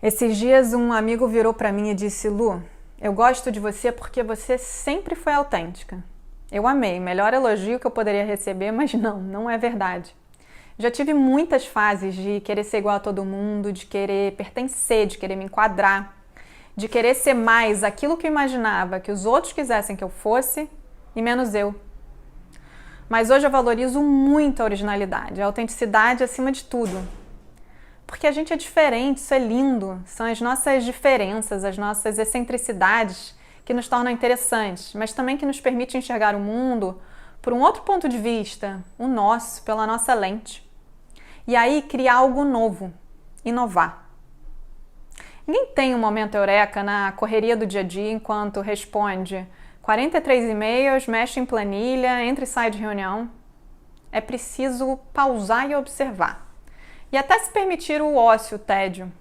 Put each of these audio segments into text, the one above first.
Esses dias um amigo virou para mim e disse: Lu, eu gosto de você porque você sempre foi autêntica. Eu amei, melhor elogio que eu poderia receber, mas não é verdade. Já tive muitas fases de querer ser igual a todo mundo, de querer pertencer, de querer me enquadrar, de querer ser mais aquilo que eu imaginava que os outros quisessem que eu fosse e menos eu. Mas hoje eu valorizo muito a originalidade, a autenticidade acima de tudo. Porque a gente é diferente, isso é lindo. São as nossas diferenças, as nossas excentricidades que nos tornam interessantes, mas também que nos permite enxergar o mundo por um outro ponto de vista, o nosso, pela nossa lente. E aí criar algo novo, inovar. Ninguém tem um momento eureka na correria do dia a dia enquanto responde 43 e-mails, mexe em planilha, entra e sai de reunião. É preciso pausar e observar. E até se permitir o ócio, o tédio.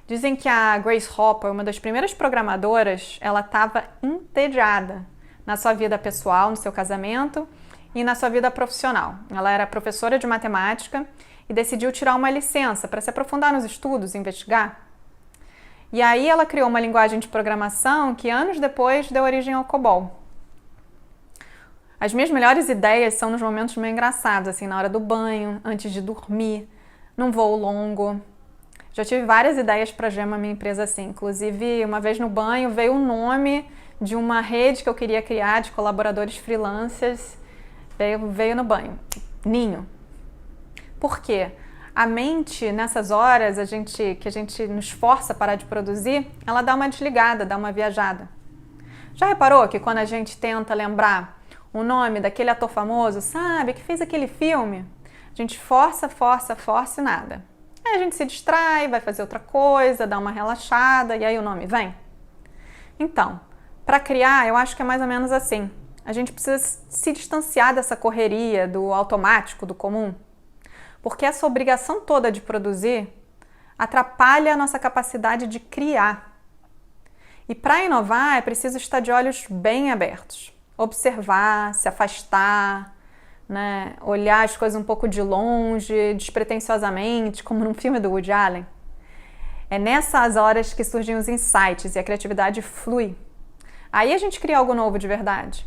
Dizem que a Grace Hopper, uma das primeiras programadoras, ela estava entediada na sua vida pessoal, no seu casamento e na sua vida profissional. Ela era professora de matemática e decidiu tirar uma licença para se aprofundar nos estudos, investigar. E aí ela criou uma linguagem de programação que anos depois deu origem ao COBOL. As minhas melhores ideias são nos momentos meio engraçados, assim, na hora do banho, antes de dormir, num voo longo. Já tive várias ideias para Gema, minha empresa, assim. Inclusive, uma vez no banho veio o nome de uma rede que eu queria criar de colaboradores freelancers. Veio no banho. Ninho. Por quê? A mente, nessas horas que a gente nos força a parar de produzir, ela dá uma desligada, dá uma viajada. Já reparou que quando a gente tenta lembrar o nome daquele ator famoso, sabe, que fez aquele filme? A gente força e nada. Aí a gente se distrai, vai fazer outra coisa, dá uma relaxada e aí o nome vem. Então, para criar, eu acho que é mais ou menos assim. A gente precisa se distanciar dessa correria, do automático, do comum. Porque essa obrigação toda de produzir atrapalha a nossa capacidade de criar. E para inovar é preciso estar de olhos bem abertos. Observar, se afastar, né? Olhar as coisas um pouco de longe, despretensiosamente, como num filme do Woody Allen. É nessas horas que surgem os insights e a criatividade flui. Aí a gente cria algo novo de verdade.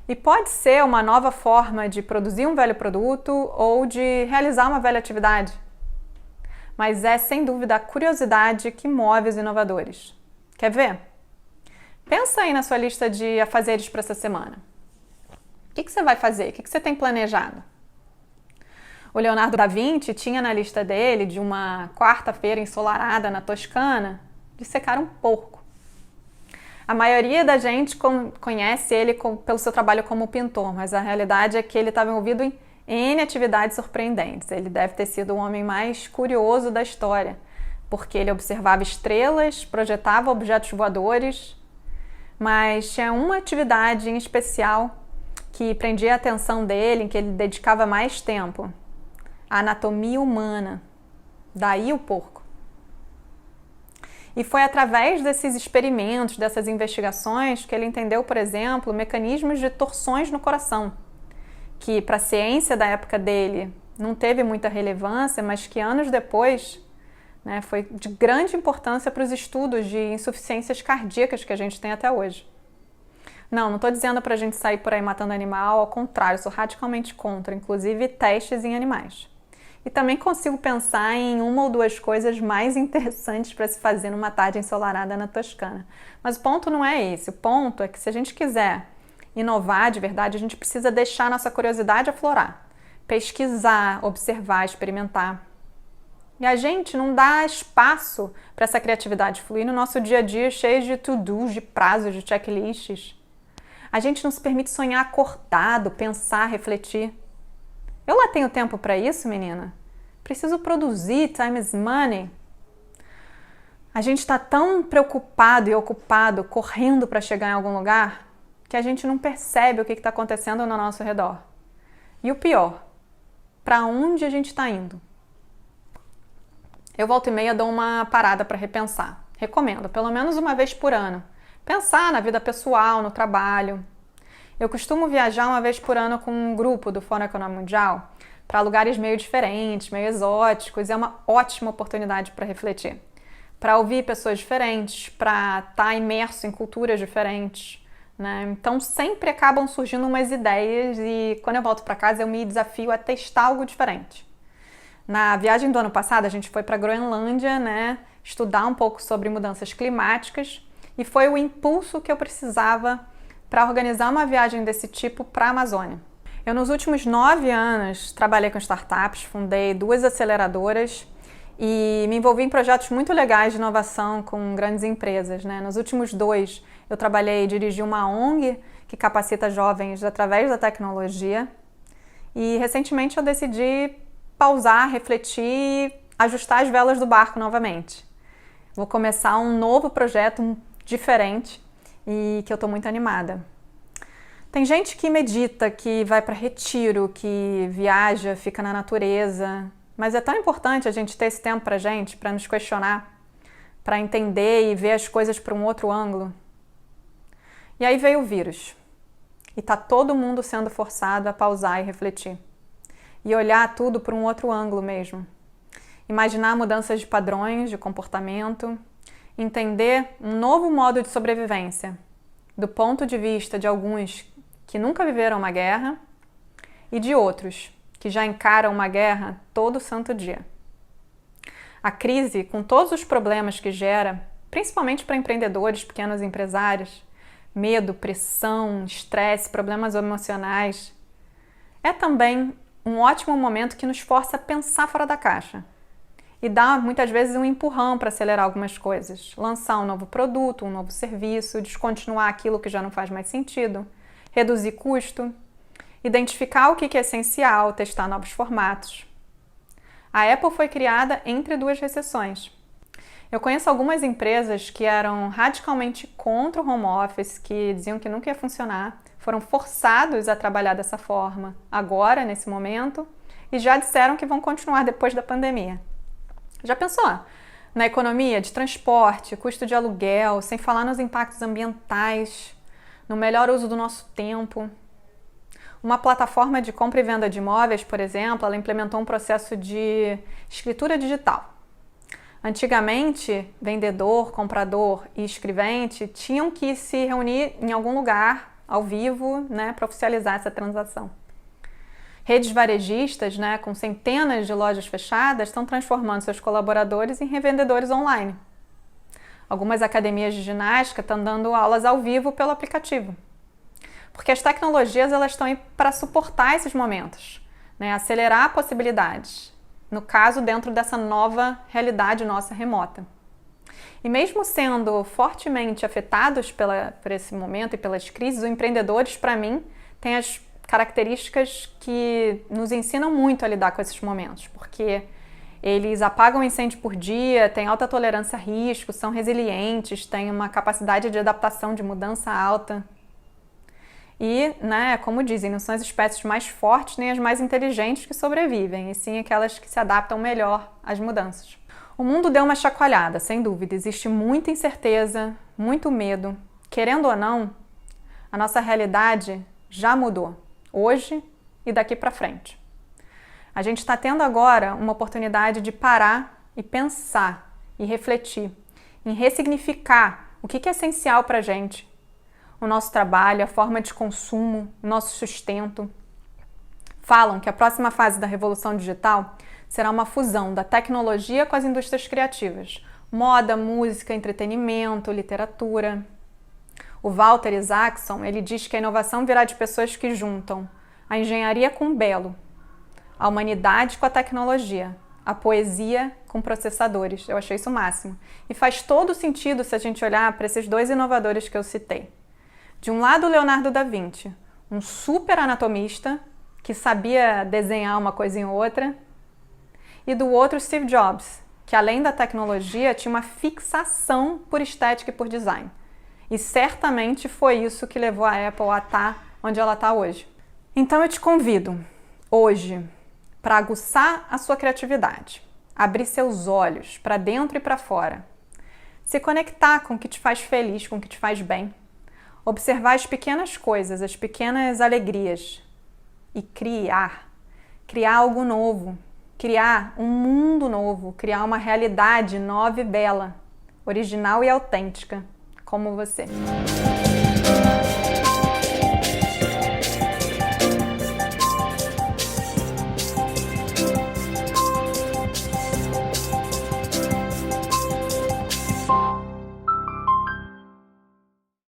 E pode ser uma nova forma de produzir um velho produto ou de realizar uma velha atividade. Mas é, sem dúvida, a curiosidade que move os inovadores. Quer ver? Pensa aí na sua lista de afazeres para essa semana. O que você vai fazer? O que você tem planejado? O Leonardo da Vinci tinha na lista dele, de uma quarta-feira ensolarada na Toscana, de secar um porco. A maioria da gente conhece ele pelo seu trabalho como pintor, mas a realidade é que ele estava envolvido em N atividades surpreendentes. Ele deve ter sido o homem mais curioso da história, porque ele observava estrelas, projetava objetos voadores, mas tinha uma atividade em especial que prendia a atenção dele, em que ele dedicava mais tempo: a anatomia humana. Daí o porco. E foi através desses experimentos, dessas investigações, que ele entendeu, por exemplo, mecanismos de torções no coração, que para a ciência da época dele não teve muita relevância, mas que anos depois, né, foi de grande importância para os estudos de insuficiências cardíacas que a gente tem até hoje. Não estou dizendo para a gente sair por aí matando animal, ao contrário, sou radicalmente contra, inclusive testes em animais. E também consigo pensar em uma ou duas coisas mais interessantes para se fazer numa tarde ensolarada na Toscana. Mas o ponto não é esse. O ponto é que se a gente quiser inovar de verdade, a gente precisa deixar a nossa curiosidade aflorar. Pesquisar, observar, experimentar. E a gente não dá espaço para essa criatividade fluir no nosso dia a dia cheio de to-dos, de prazos, de checklists. A gente não se permite sonhar acordado, pensar, refletir. Eu lá tenho tempo para isso, menina? Preciso produzir, time is money. A gente está tão preocupado e ocupado, correndo para chegar em algum lugar, que a gente não percebe o que está acontecendo ao nosso redor. E o pior, para onde a gente está indo? Eu volta e meia dou uma parada para repensar. Recomendo, pelo menos uma vez por ano. Pensar na vida pessoal, no trabalho. Eu costumo viajar uma vez por ano com um grupo do Fórum Econômico Mundial para lugares meio diferentes, meio exóticos, e é uma ótima oportunidade para refletir. para ouvir pessoas diferentes, para estar imerso em culturas diferentes, né? Então sempre acabam surgindo umas ideias e quando eu volto para casa eu me desafio a testar algo diferente. Na viagem do ano passado a gente foi para a Groenlândia, né? Estudar um pouco sobre mudanças climáticas e foi o impulso que eu precisava para organizar uma viagem desse tipo para a Amazônia. Eu nos últimos 9 anos trabalhei com startups, fundei 2 aceleradoras e me envolvi em projetos muito legais de inovação com grandes empresas, né? Nos últimos 2, eu trabalhei e dirigi uma ONG que capacita jovens através da tecnologia. E recentemente eu decidi pausar, refletir, ajustar as velas do barco novamente. Vou começar um novo projeto diferente e que eu estou muito animada. Tem gente que medita, que vai para retiro, que viaja, fica na natureza. Mas é tão importante a gente ter esse tempo pra gente, para nos questionar, para entender e ver as coisas por um outro ângulo. E aí veio o vírus. E tá todo mundo sendo forçado a pausar e refletir. E olhar tudo por um outro ângulo mesmo. Imaginar mudanças de padrões, de comportamento, entender um novo modo de sobrevivência, do ponto de vista de alguns que nunca viveram uma guerra e de outros que já encaram uma guerra todo santo dia. A crise, com todos os problemas que gera, principalmente para empreendedores, pequenos empresários, medo, pressão, estresse, problemas emocionais, é também um ótimo momento que nos força a pensar fora da caixa e dá muitas vezes um empurrão para acelerar algumas coisas, lançar um novo produto, um novo serviço, descontinuar aquilo que já não faz mais sentido, reduzir custo, identificar o que é essencial, testar novos formatos. A Apple foi criada entre 2 recessões. Eu conheço algumas empresas que eram radicalmente contra o home office, que diziam que nunca ia funcionar, foram forçados a trabalhar dessa forma agora, nesse momento, e já disseram que vão continuar depois da pandemia. Já pensou? Na economia de transporte, custo de aluguel, sem falar nos impactos ambientais, no melhor uso do nosso tempo. Uma plataforma de compra e venda de imóveis, por exemplo, ela implementou um processo de escritura digital. Antigamente, vendedor, comprador e escrevente tinham que se reunir em algum lugar, ao vivo, né, para oficializar essa transação. Redes varejistas, né, com centenas de lojas fechadas, estão transformando seus colaboradores em revendedores online. Algumas academias de ginástica estão dando aulas ao vivo pelo aplicativo. Porque as tecnologias elas estão aí para suportar esses momentos, né, acelerar possibilidades, no caso dentro dessa nova realidade nossa remota. E mesmo sendo fortemente afetados por esse momento e pelas crises, os empreendedores, para mim, têm as características que nos ensinam muito a lidar com esses momentos, porque eles apagam incêndio por dia, têm alta tolerância a risco, são resilientes, têm uma capacidade de adaptação, de mudança alta. E, né, como dizem, não são as espécies mais fortes nem as mais inteligentes que sobrevivem, e sim aquelas que se adaptam melhor às mudanças. O mundo deu uma chacoalhada, sem dúvida. Existe muita incerteza, muito medo. Querendo ou não, a nossa realidade já mudou, hoje e daqui para frente. A gente está tendo agora uma oportunidade de parar e pensar e refletir, em ressignificar o que é essencial para a gente. O nosso trabalho, a forma de consumo, o nosso sustento. Falam que a próxima fase da revolução digital será uma fusão da tecnologia com as indústrias criativas. Moda, música, entretenimento, literatura. O Walter Isaacson, ele diz que a inovação virá de pessoas que juntam a engenharia com o belo, a humanidade com a tecnologia, a poesia com processadores. Eu achei isso o máximo. E faz todo sentido se a gente olhar para esses 2 inovadores que eu citei. De um lado, Leonardo da Vinci, um super anatomista que sabia desenhar uma coisa em outra, e do outro, Steve Jobs, que além da tecnologia tinha uma fixação por estética e por design. E certamente foi isso que levou a Apple a estar onde ela está hoje. Então eu te convido, hoje, para aguçar a sua criatividade, abrir seus olhos para dentro e para fora, se conectar com o que te faz feliz, com o que te faz bem, observar as pequenas coisas, as pequenas alegrias e criar algo novo, criar um mundo novo, criar uma realidade nova e bela. original e autêntica, como você.